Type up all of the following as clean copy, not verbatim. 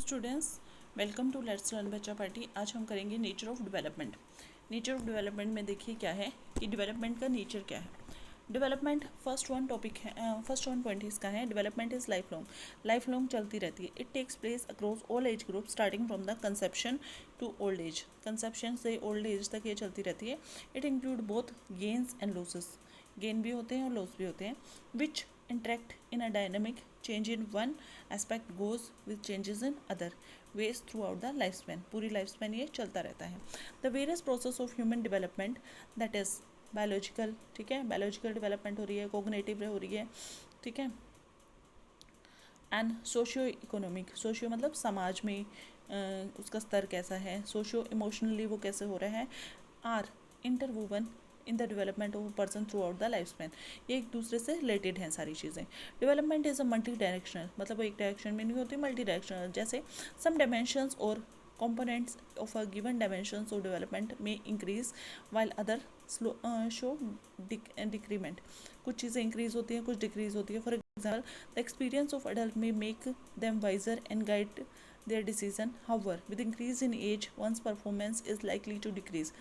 Students, welcome to let's learn बच्चा party. आज हम करेंगे nature of development. Nature of development में देखिए क्या है कि डेवलपमेंट का नेचर क्या है। डेवलपमेंट फर्स्ट वन टॉपिक है, फर्स्ट वन पॉइंट इसका है डेवलपमेंट इज लाइफ लॉन्ग चलती रहती है। It takes place across all age group starting from the conception to old age. कंसेप्शन से ओल्ड एज तक ये चलती रहती है। It include both gains and losses, gain भी होते हैं और लॉस भी होते हैं, विच interact in a dynamic change in one aspect goes with changes in other ways throughout the lifespan। पूरी lifespan ये चलता रहता है। The various process of human development that is biological, ठीक है, biological development हो रही है, cognitive हो रही है, ठीक है, एंड सोशियो इकोनॉमिक, सोशियो मतलब समाज में उसका स्तर कैसा है, सोशियो इमोशनली वो कैसे हो रहा है, are interwoven in the development of person throughout the life span. ये एक दूसरे से रिलेटेड हैं सारी चीज़ें। Development is a multidirectional, मतलब वो एक डायरेक्शन में नहीं होती, मल्टी डायरेक्शनल। जैसे सम डायमेंशंस और components of a given dimensions of development may increase while other show decrement। कुछ चीज़ें इंक्रीज होती हैं, कुछ डिक्रीज होती है। For example the experience of adult may make them wiser and guide their decision, however with increase in age one's performance is likely to decrease।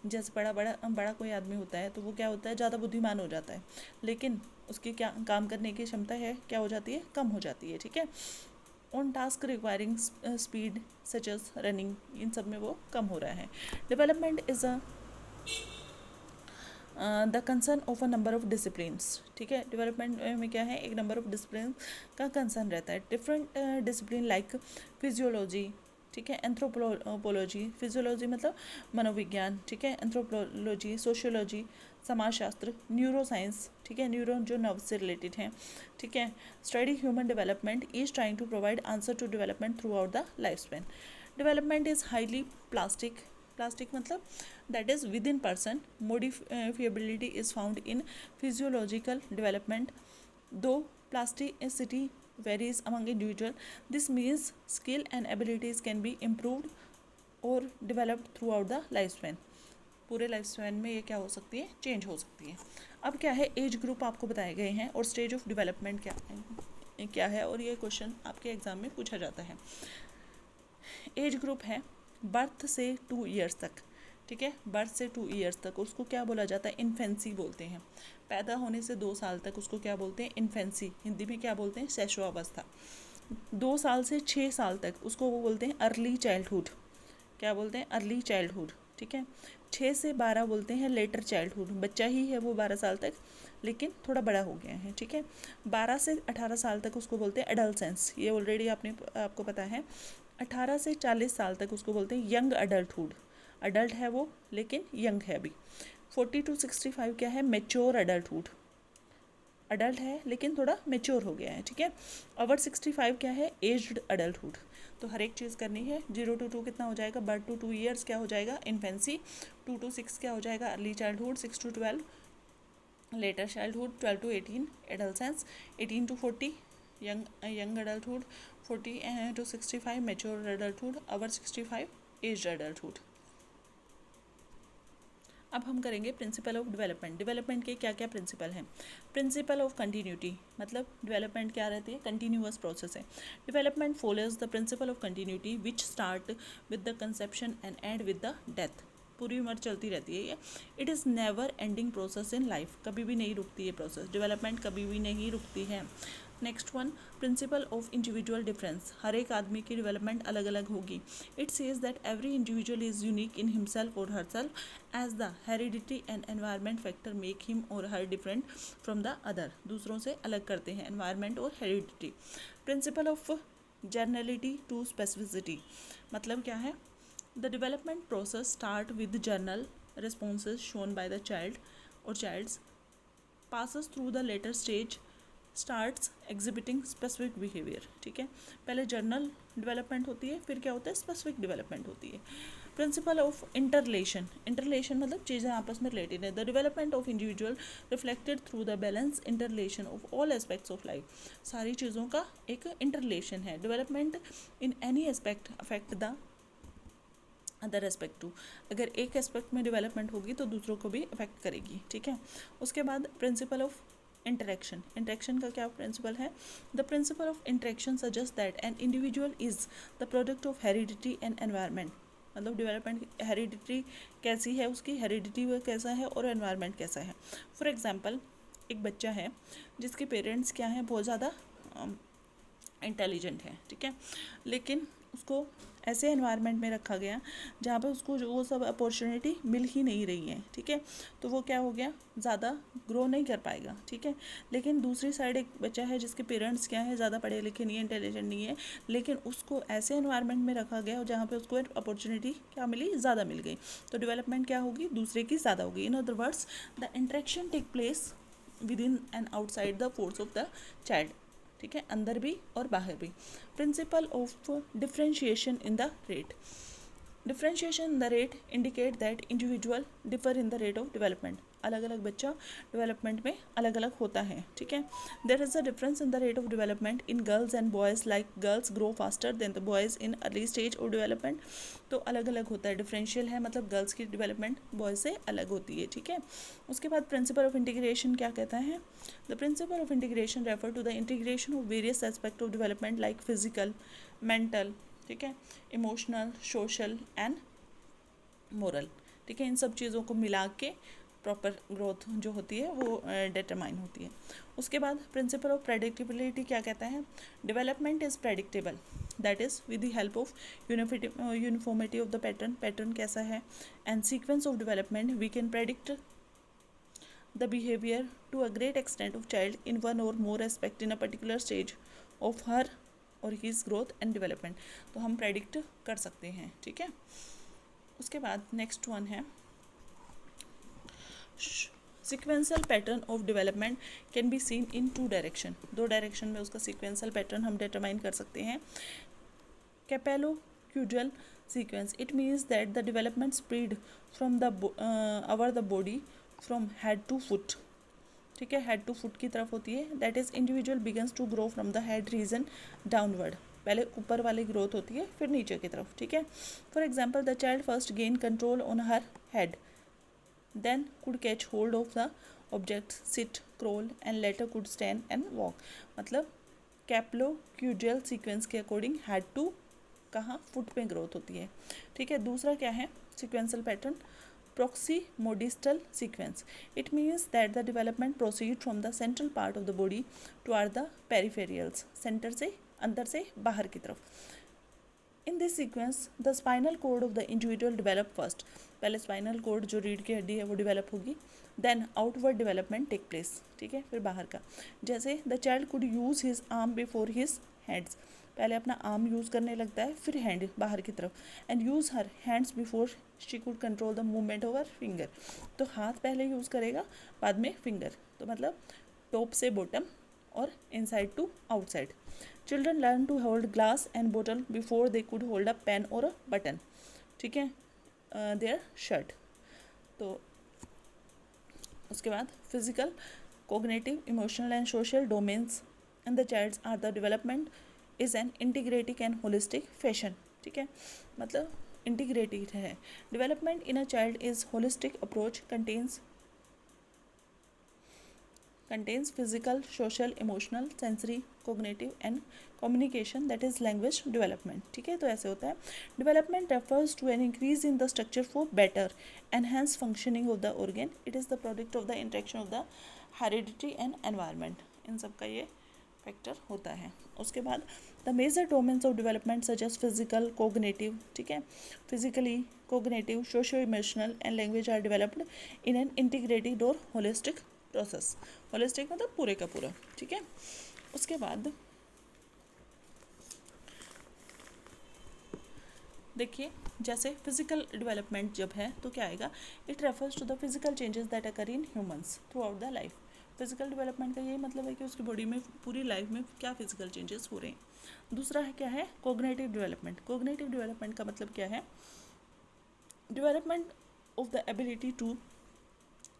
जैसे बड़ा कोई आदमी होता है तो वो क्या होता है, ज़्यादा बुद्धिमान हो जाता है, लेकिन उसकी क्या काम करने की क्षमता है, क्या हो जाती है, कम हो जाती है, ठीक है। On task requiring speed such as running, इन सब में वो कम हो रहा है। Development is a the concern of a number of disciplines, ठीक है। डेवलपमेंट में क्या है, एक नंबर ऑफ डिसिप्लिन का कंसर्न रहता है। डिफरेंट डिसिप्लिन लाइक फिजियोलॉजी, ठीक है, एंथ्रोपोलॉजी, फिजियोलॉजी मतलब मनोविज्ञान, ठीक है, एंथ्रोपोलॉजी सोशियोलॉजी समाजशास्त्र, न्यूरो साइंस, ठीक है, न्यूरो जो नर्व से रिलेटेड हैं, ठीक है, study human development is trying to provide answer to development throughout the life span. Development is highly plastic, plastic मतलब that is within person, modifiability is found in physiological development, though plasticity varies among individual। This means skill and abilities can be improved or developed throughout the lifespan। पूरे life span में ये क्या हो सकती है, change हो सकती है। अब क्या है, एज ग्रुप आपको बताए गए हैं और स्टेज ऑफ डेवलपमेंट क्या है, और ये क्वेश्चन आपके एग्जाम में पूछा जाता है। एज ग्रुप है बर्थ से 2 ईयर्स तक, ठीक है, बर्थ से 2 ईयर्स तक उसको क्या बोला जाता है, इन्फेंसी बोलते हैं। पैदा होने से 2 साल तक उसको क्या बोलते हैं, इन्फेंसी। हिंदी में क्या बोलते हैं, शैशवावस्था। 2 साल से 6 साल तक उसको वो बोलते हैं अर्ली चाइल्डहुड, क्या बोलते हैं, अर्ली चाइल्डहुड, ठीक है। 6 से 12 बोलते हैं लेटर चाइल्डहुड, बच्चा ही है वो 12 साल तक लेकिन थोड़ा बड़ा हो गया है, ठीक है। 12 से 18 साल तक उसको बोलते हैं एडल्सेंस, ये ऑलरेडी आपको पता है। 18 से 40 साल तक उसको बोलते हैं यंग अडल्टहुड, अडल्ट है वो लेकिन यंग है अभी। 40 to 65 क्या है, मेच्योर अडल्टहुड, अडल्ट है लेकिन थोड़ा मेच्योर हो गया है, ठीक है। ओवर 65 क्या है, एज्ड अडल्टहुड। तो हर एक चीज़ करनी है। 0 to 2 कितना हो जाएगा, बर्थ टू 2 ईयर्स क्या हो जाएगा, इन्फेंसी। 2 to 6 क्या हो जाएगा, early childhood. 6 to 12 letter childhood. 12 to 18 adolescence. 18 to 40 young adulthood. 40 to 65 mature adulthood. Over 65 aged adulthood. अब हम करेंगे प्रिंसिपल ऑफ डेवलपमेंट। डेवलपमेंट के क्या क्या प्रिंसिपल हैं। प्रिंसिपल ऑफ कंटिन्यूटी, मतलब डेवलपमेंट क्या रहती है, कंटिन्यूअस प्रोसेस है। Development follows the principle of continuity which start with the conception and and with the death. पूरी उम्र चलती रहती है ये। It is never ending process in life, कभी भी नहीं रुकती है प्रोसेस, डेवलपमेंट कभी भी नहीं रुकती है। Next one, principle of individual difference, हर एक आदमी की डेवलपमेंट अलग अलग होगी। It says that every individual is unique in himself और herself as the heredity and environment factor make him और her different from the other. दूसरों से अलग करते हैं एनवायरमेंट और heredity. Principle of generality to specificity, मतलब क्या है, the development process start with general responses shown by the child or childs, passes through the later stage, starts exhibiting specific behaviour, ठीक है। पहले जर्नल डेवलपमेंट होती है, फिर क्या होता है, स्पेसिफिक डेवलपमेंट होती है। प्रिंसिपल ऑफ इंटरलेशन, इंटरलेशन मतलब चीज़ें आपस में रिलेटेड है। The development of individual reflected through the balance interrelation of all aspects of life, सारी चीज़ों का एक इंटरलेशन है। Development in any aspect affect the other aspect too, अगर एक एस्पेक्ट में डेवलपमेंट होगी तो दूसरों को भी अफेक्ट करेगी, ठीक है। उसके बाद प्रिंसिपल ऑफ इंटरेक्शन, इंटरेक्शन का क्या प्रिंसिपल है? The principle of interaction suggest that an individual is the product of heredity and environment, मतलब डेवलपमेंट हेरिडिटी कैसी है, उसकी हेरिडिटी वो कैसा है और एनवायरनमेंट कैसा है। फॉर एग्जांपल एक बच्चा है जिसके पेरेंट्स क्या हैं, बहुत ज़्यादा इंटेलिजेंट है, ठीक है, लेकिन उसको ऐसे एनवायरनमेंट में रखा गया जहाँ पे उसको जो वो सब अपॉर्चुनिटी मिल ही नहीं रही है, ठीक है, तो वो क्या हो गया, ज़्यादा ग्रो नहीं कर पाएगा, ठीक है। लेकिन दूसरी साइड एक बच्चा है जिसके पेरेंट्स क्या है, ज़्यादा पढ़े लिखे नहीं है, इंटेलिजेंट नहीं है, लेकिन उसको ऐसे एनवायरनमेंट में रखा गया जहाँ पे उसको अपॉर्चुनिटी क्या मिली, ज़्यादा मिल गई, तो डेवलपमेंट क्या होगी, दूसरे की ज़्यादा होगी। In other words the interaction take place within and outside the force of the child, ठीक है, अंदर भी और बाहर भी। Principle of differentiation in the rate, differentiation in the rate indicate that individual differ in the rate of development, अलग अलग बच्चा डेवलपमेंट में अलग अलग होता है, ठीक है। There is a difference in the rate of development in girls and boys, like girls grow faster than the boys in early stage of development, तो अलग अलग होता है, डिफरेंशियल है, मतलब गर्ल्स की डेवलपमेंट बॉयज़ से अलग होती है, ठीक है। उसके बाद प्रिंसिपल ऑफ इंटीग्रेशन क्या कहता है? The principle of integration refer to the integration of various aspect of development like physical, mental, ठीक है, इमोशनल, सोशल एंड मोरल, ठीक है, इन सब चीज़ों को मिला के प्रॉपर ग्रोथ जो होती है वो डिटरमाइन होती है। उसके बाद प्रिंसिपल ऑफ प्रेडिक्टेबिलिटी क्या कहता है? Development is predictable, that is with the help of uniformity of the pattern, pattern कैसा है, and sequence of development we can predict the behavior to a great extent of child in one or more aspect in a particular stage of her or his growth and development, तो हम predict कर सकते हैं, ठीक है। उसके बाद next one है sequential pattern of development can be seen in two direction, दो डायरेक्शन में उसका सिक्वेंसल पैटर्न हम डिटरमाइन कर सकते हैं। Cephalocaudal sequence, it means that the development spread from the body from head to foot, ठीक है, हेड टू फुट की तरफ होती है। That is individual begins to grow from the head region downward, पहले ऊपर वाली ग्रोथ होती है फिर नीचे की तरफ, ठीक है। For example the child first gain control on her head, then could catch hold of the object, sit, crawl and later could stand and walk, मतलब कैप्लोक्यूडल सीक्वेंस के अकॉर्डिंग हेड टू कहाँ, फुट पे growth होती है, ठीक है। दूसरा क्या है sequential pattern? Proximodistal sequence. It means that the development proceeds from the central part of the body toward the peripherals. Center से अंदर से बाहर की तरफ. In this sequence, the spinal cord of the individual develop first. पहले spinal cord जो रीढ़ की हड्डी है वो develop होगी. Then outward development take place. ठीक है, फिर बाहर का. जैसे the child could use his arm before his hands. पहले अपना आर्म यूज़ करने लगता है फिर हैंड बाहर की तरफ, and use her hands before she could control the movement of her finger, तो हाथ पहले यूज़ करेगा बाद में फिंगर, तो मतलब टॉप से बॉटम और inside to outside. Children learn to hold glass and bottle before they could hold a pen और अ बटन, ठीक है, देयर शर्ट। तो उसके बाद physical, cognitive, emotional and social domains in the child's are the development is an integrative and holistic fashion, ठीक है, मतलब integrated है। Development in a child is holistic approach contains physical, social, emotional, sensory, cognitive and communication, that is language development, ठीक है। तो ऐसे होता है development refers to an increase in the structure for better enhanced functioning of the organ. It is the product of the interaction of the heredity and environment, इन सब का ये factor होता है। उसके बाद the major domains of development such as physical, cognitive, ठीक है, physically, cognitive, socio emotional and language are developed in an integrated और होलिस्टिक प्रोसेस। होलिस्टिक मतलब पूरे का पूरा, ठीक है। उसके बाद देखिए जैसे फिजिकल डेवलपमेंट जब है तो क्या आएगा, it refers to the physical changes that occur in humans throughout the life. Physical development का यही मतलब है कि उसकी बॉडी में पूरी लाइफ में क्या फिजिकल चेंजेस हो रहे हैं। दूसरा है क्या है, कोग्निटिव डेवलपमेंट। कोग्निटिव डेवलपमेंट का मतलब क्या है, development of the ability to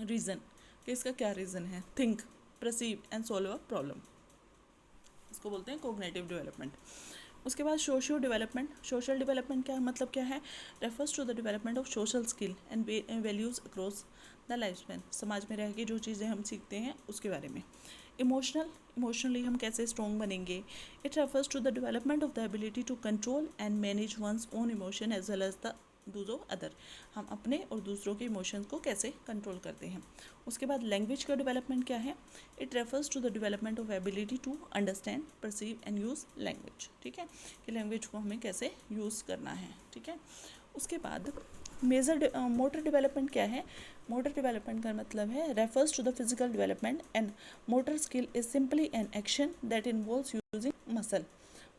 reason, कि इसका क्या रीज़न है, think, perceive and solve a problem, इसको बोलते हैं कोग्निटिव डेवलपमेंट। उसके बाद सोशियो डेवलपमेंट, सोशल डेवलपमेंट क्या मतलब क्या है, refers to the development of social skill and values across the life span, समाज में रह के जो चीज़ें हम सीखते हैं उसके बारे में। इमोशनली हम कैसे स्ट्रॉन्ग बनेंगे, it refers to the development of the ability to control and manage one's own emotion as well as the those of other, हम अपने और दूसरों के इमोशंस को कैसे कंट्रोल करते हैं। उसके बाद लैंग्वेज का डेवलपमेंट क्या है, it refers to the development of ability to understand, perceive and use language, ठीक है, कि लैंग्वेज को हमें कैसे यूज़ करना है, ठीक है। उसके बाद मोटर डेवलपमेंट क्या है, मोटर डेवलपमेंट का मतलब है refers to the physical development and motor skill is simply an action that involves using muscle.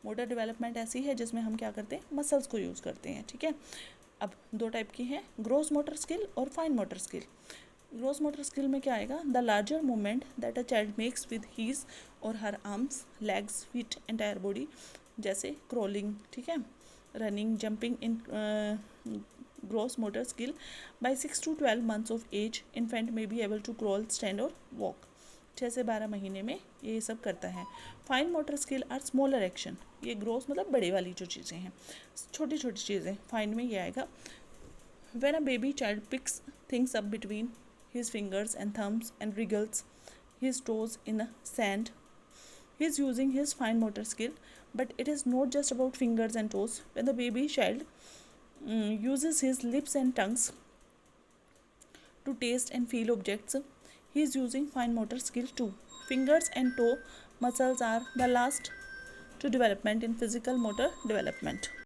Motor development ऐसी है जिसमें हम क्या करते हैं, मसल्स को यूज़ करते हैं, ठीक है। अब दो टाइप की हैं, ग्रॉस मोटर स्किल और fine motor skill. Gross motor skill में क्या आएगा, the larger movement that a child makes with his और her arms, legs, feet, entire body, जैसे क्रॉलिंग, ठीक है, running, jumping in gross motor skill. By 6 to 12 months of age, infant may be able to crawl, stand और walk। 6 से 12 महीने में ये सब करता है। Fine motor skill are smaller action, ये ग्रोस मतलब बड़े वाली जो चीज़ें हैं, छोटी छोटी चीज़ें, फाइन में ये आएगा। When a baby child picks things up between his fingers and thumbs and wriggles his toes in the sand, he is using his fine motor skill. But it is not just about fingers and toes. When the baby child uses his lips and tongues to taste and feel objects, he is using fine motor skill too. Fingers and toe muscles are the last to development in physical motor development.